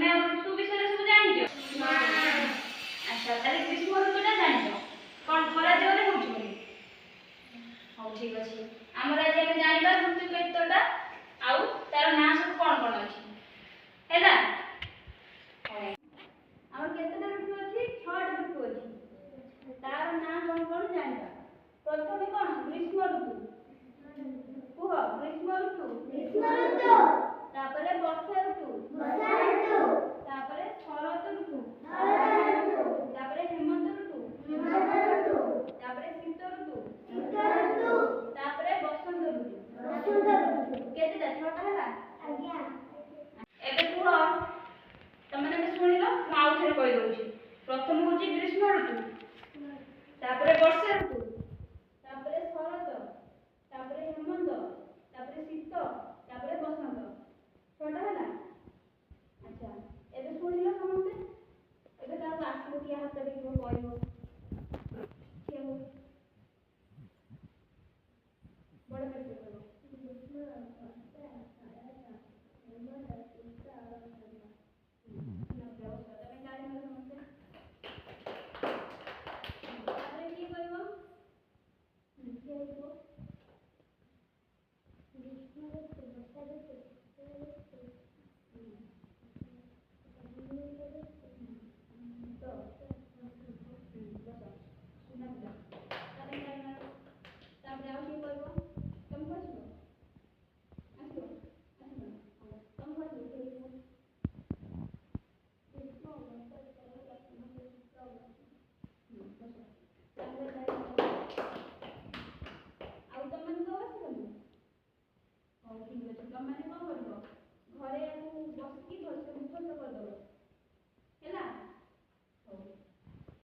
ତମେ ଆଉ ଋତୁ ବିଷୟରେ ସବୁ ଜାଣିଛ? ଆଚ୍ଛା, ତାହେଲେ ଗ୍ରୀଷ୍ମ ଋତୁଟା ଜାଣିଛ କ'ଣ ଖରା ଜୋରରେ ହେଉଛି ବୋଲି? ହଉ ଠିକ୍ ଅଛି। ଆମର ଆଜି ଆମେ ଜାଣିବା ଋତୁ କେତେଟା ଆଉ ତାର ନାଁ ସବୁ କ'ଣ କ'ଣ ଅଛି ହେଲା। ଆମର କେତେଟା ଋତୁ ଅଛି? 6ଟା ଋତୁ ଅଛି। ତାର ନାଁ କ'ଣ କ'ଣ ଜାଣିବା। ପ୍ରଥମେ କ'ଣ? ଗ୍ରୀଷ୍ମ ଋତୁ। କୁହ, ଗ୍ରୀଷ୍ମ ଋତୁ। ତାପରେ ବର୍ଷା ଋତୁ। ତାପରେ ଶରତ ଋତୁ। ତାପରେ ହେମନ୍ତ ଋତୁ। ତାପରେ ଶୀତ ଋତୁ। ତାପରେ ବସନ୍ତ ଋତୁ। କେତେଟା? 6ଟା ହେଲା। ଏବେ କୁହ, ତମେ ଶୁଣିଲ, ମୁଁ ଆଉ ଥରେ କହିଦେଉଛି। ପ୍ରଥମ ହେଉଛି ଗ୍ରୀଷ୍ମ ଋତୁ, ତାପରେ ବର୍ଷା ଋତୁ, ତାପରେ ଶରତ, ତାପରେ ହେମନ୍ତ, ତାପରେ ଶୀତ, ତାପରେ ବସନ୍ତ। 6ଟା ହେଲା। ଆଚ୍ଛା, ଏବେ ଶୁଣିଲ ସମସ୍ତେ। ଏବେ ତାକୁ ଆସିବ, କିଏ ହାତ ଦେଖିବ କହିବ। କିଏ ହଉ ବଡ଼ ବ୍ୟକ୍ତି କହିବ। ତମେ କ'ଣ କରିବ? ଘରେ ବସିକି ଭଲସେ ମୁଖସ୍ଥ କରିଦେବ।